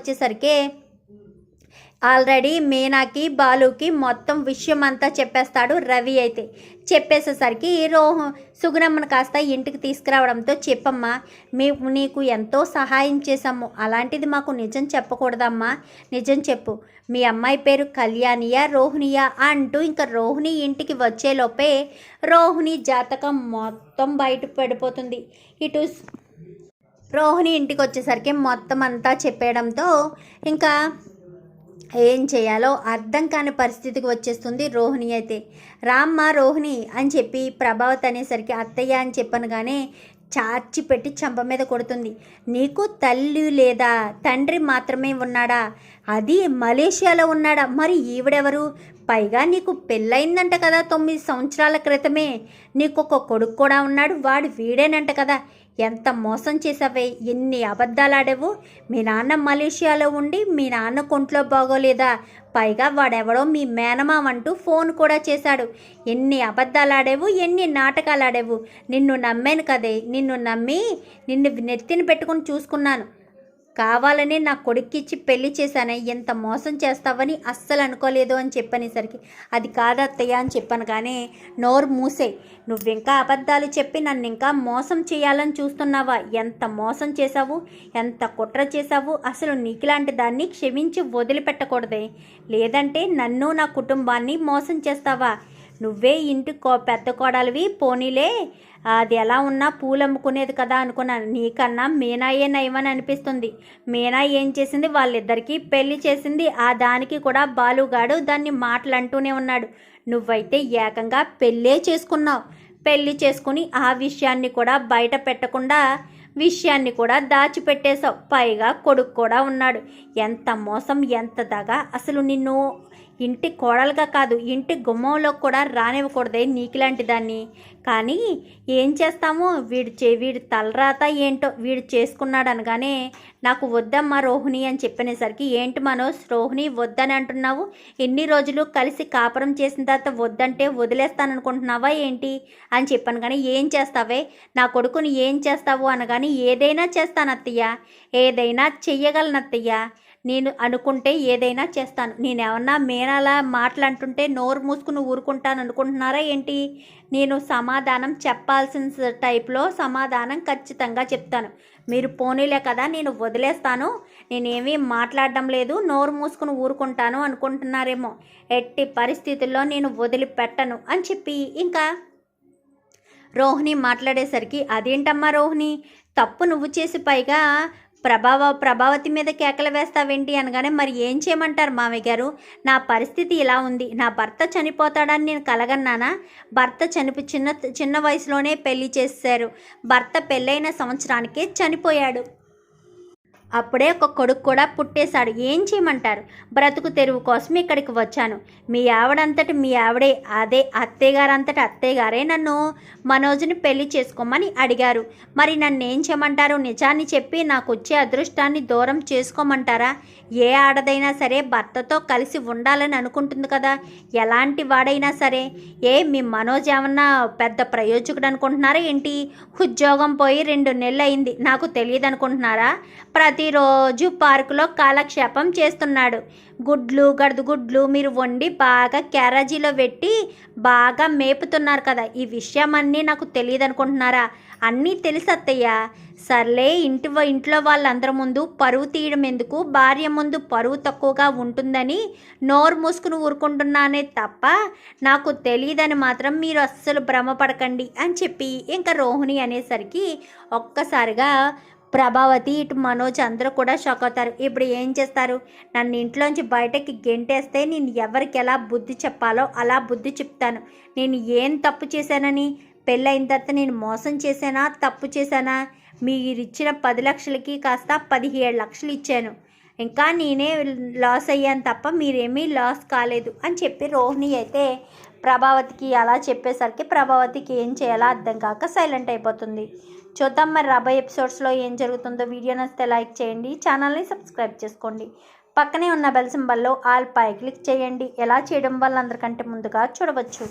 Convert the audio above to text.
వచ్చేసరికి ఆల్రెడీ మీనాకి బాలుకి మొత్తం విషయం అంతా చెప్పేస్తాడు రవి. అయితే చెప్పేసేసరికి సుగుణమ్మను కాస్త ఇంటికి తీసుకురావడంతో, చెప్పమ్మా నీకు ఎంతో సహాయం చేశాము, అలాంటిది మాకు నిజం చెప్పకూడదమ్మా, నిజం చెప్పు, మీ అమ్మాయి పేరు కళ్యాణియా రోహిణియా అంటూ ఇంకా రోహిణి ఇంటికి వచ్చేలోపే రోహిణి జాతకం మొత్తం బయట పడిపోతుంది. ఇటు రోహిణి ఇంటికి వచ్చేసరికి మొత్తం అంతా చెప్పేయడంతో ఇంకా ఏం చేయాలో అర్థం కాని పరిస్థితికి వచ్చేస్తుంది రోహిణి. అయితే రామ్మ రోహిణి అని చెప్పి ప్రభావతి అనేసరికి అత్తయ్య అని చెప్పనుగానే చాచి పెట్టి చంప మీద కొడుతుంది. నీకు తల్లి లేదా తండ్రి మాత్రమే ఉన్నాడా, అది మలేషియాలో ఉన్నాడా, మరి ఈవిడెవరు, పైగా నీకు పెళ్ళయిందంట కదా 9 సంవత్సరాల క్రితమే, నీకు ఒక కొడుకు కూడా ఉన్నాడు, వాడు వీడేనంట కదా, ఎంత మోసం చేసావే, ఎన్ని అబద్ధాలు ఆడావు, మీ నాన్న మలేషియాలో ఉండి మీ నాన్న కొంట్లో బాగోలేదా, పైగా వాడెవడో మీ మేనమామంటూ ఫోన్ కూడా చేశాడు, ఎన్ని అబద్ధాలు ఆడావు, ఎన్ని నాటకాలు ఆడావు, నిన్ను నమ్మాను కదే, నిన్ను నమ్మి నిన్ను నెత్తిన పెట్టుకుని చూసుకున్నాను, కావాలని నా కొడుక్కిచ్చి పెళ్లి చేశానే, ఎంత మోసం చేస్తావని అస్సలు అనుకోలేదు అని చెప్పనేసరికి అది కాదత్తయ్య అని చెప్పాను. కానీ నోరు మూసే, నువ్వింకా అబద్ధాలు చెప్పి నన్ను ఇంకా మోసం చేయాలని చూస్తున్నావా, ఎంత మోసం చేశావు, ఎంత కుట్ర చేశావు, అసలు నీకులాంటి దాన్ని క్షమించి వదిలిపెట్టకూడదే, లేదంటే నన్ను నా కుటుంబాన్ని మోసం చేస్తావా, నువ్వే ఇంటి పెద్ద కోడలివి, పోనీలే అది ఎలా ఉన్నా పూలు అమ్ముకునేది కదా అనుకున్నాను, నీకన్నా మీనాయే నయమని అనిపిస్తుంది, మీనా ఏం చేసింది, వాళ్ళిద్దరికీ పెళ్లి చేసింది, ఆ దానికి కూడా బాలుగాడు దాన్ని మాటలంటూనే ఉన్నాడు, నువ్వైతే ఏకంగా పెళ్ళే చేసుకున్నావు, పెళ్ళి చేసుకుని ఆ విషయాన్ని కూడా బయట పెట్టకుండా విషయాన్ని కూడా దాచిపెట్టేశావు, పైగా కొడుకు కూడా ఉన్నాడు, ఎంత మోసం, ఎంత దగా, అసలు నిన్ను ఇంటి కోడలుగా కాదు ఇంటి గుమ్మంలో కూడా రానివ్వకూడదే నీకులాంటి దాన్ని, కానీ ఏం చేస్తామో వీడి తలరాత ఏంటో వీడు చేసుకున్నాడు అనగానే నాకు వద్దమ్మా రోహిణి అని చెప్పనేసరికి, ఏంటి మనోజ్ రోహిణి వద్దని అంటున్నావు, ఎన్ని రోజులు కలిసి కాపురం చేసిన తర్వాత వద్దంటే వదిలేస్తాననుకుంటున్నావా ఏంటి అని చెప్పాను. కానీ ఏం చేస్తావే, నా కొడుకుని ఏం చేస్తావు అనగాని, ఏదైనా చేస్తాను అత్తయ్య, ఏదైనా చెయ్యగలనత్తయ్య, నేను అనుకుంటే ఏదైనా చేస్తాను, నేనేమన్నా మీనాలా మాటలంటుంటే నోరు మూసుకుని ఊరుకుంటాను అనుకుంటున్నారా ఏంటి, నేను సమాధానం చెప్పాల్సిన టైప్లో సమాధానం ఖచ్చితంగా చెప్తాను, మీరు పోనీలే కదా నేను వదిలేస్తాను, నేనేమీ మాట్లాడడం లేదు, నోరు మూసుకుని ఊరుకుంటాను అనుకుంటున్నారేమో, ఎట్టి పరిస్థితుల్లో నేను వదిలిపెట్టను అని చెప్పి ఇంకా రోహిణి మాట్లాడేసరికి, అదేంటమ్మా రోహిణి, తప్పు నువ్వు చేసి పైగా ప్రభావతి మీద కేకలు వేస్తావేంటి అనగానే, మరి ఏం చేయమంటారు మామయ్య గారు, నా పరిస్థితి ఇలా ఉంది, నా భర్త చనిపోతాడని నేను కలగన్నానా, భర్త చిన్న వయసులోనే పెళ్లి చేశారు, భర్త పెళ్ళైన సంవత్సరానికే చనిపోయాడు, అప్పుడే ఒక కొడుకు కూడా పుట్టేశాడు, ఏం చేయమంటారు, బ్రతుకు తెరువు కోసం ఇక్కడికి వచ్చాను, మీ ఆవిడంతటి మీ ఆవిడే, అదే అత్తయ్యగారంతటి అత్తయ్యగారే నన్ను మనోజ్ని పెళ్లి చేసుకోమని అడిగారు, మరి నన్ను ఏం చేయమంటారు, నిజాన్ని చెప్పి నాకు వచ్చే అదృష్టాన్ని దూరం చేసుకోమంటారా, ఏ ఆడదైనా సరే భర్తతో కలిసి ఉండాలని అనుకుంటుంది కదా, ఎలాంటి వాడైనా సరే, మీ మనోజ్ ఏమన్నా పెద్ద ప్రయోజకుడు అనుకుంటున్నారా ఏంటి, ఉద్యోగం పోయి 2 నెలలు అయింది, నాకు తెలియదు అనుకుంటున్నారా, ప్రతిరోజు పార్కులో కాలక్షేపం చేస్తున్నాడు, గడుదుగుడ్లు మీరు వండి బాగా క్యారేజీలో పెట్టి బాగా మేపుతున్నారు కదా, ఈ విషయం అన్నీ నాకు తెలియదు అనుకుంటున్నారా, అన్నీ తెలుసు అత్తయ్య, సర్లే ఇంట్లో వాళ్ళందరి ముందు పరువు తీయడం ఎందుకు, భార్య ముందు పరువు తక్కువగా ఉంటుందని నోరు మూసుకుని ఊరుకుంటున్నానే తప్ప నాకు తెలియదని మాత్రం మీరు అస్సలు భ్రమపడకండి అని చెప్పి ఇంకా రోహిణి అనేసరికి ఒక్కసారిగా ప్రభావతి ఇటు మనోజ్ అందరూ కూడా షాక్ అవుతారు. ఇప్పుడు ఏం చేస్తారు, నన్ను ఇంట్లోంచి బయటకి గెంటేస్తే నేను ఎవరికి ఎలా బుద్ధి చెప్పాలో అలా బుద్ధి చెప్తాను, నేను ఏం తప్పు చేశానని, పెళ్ళైన తర్వాత నేను మోసం చేశానా, తప్పు చేశానా, మీరిచ్చిన 10 లక్షలకి కాస్త 17 లక్షలు ఇచ్చాను, ఇంకా నేనే లాస్ అయ్యాను తప్ప మీరేమీ లాస్ కాలేదు అని చెప్పి రోహిణి అయితే ప్రభావతికి అలా చెప్పేసరికి ప్రభావతికి ఏం చేయాలో అర్థం కాక సైలెంట్ అయిపోతుంది. చూద్దాం మరి రాబోయే ఎపిసోడ్స్లో ఏం జరుగుతుందో. వీడియో నచ్చితే లైక్ చేయండి, ఛానల్ని సబ్స్క్రైబ్ చేసుకోండి, పక్కనే ఉన్న బెల్ సింబల్లో ఆల్ పై క్లిక్ చేయండి, ఎలా చేయడం వల్ల అందరికంటే ముందుగా చూడవచ్చు.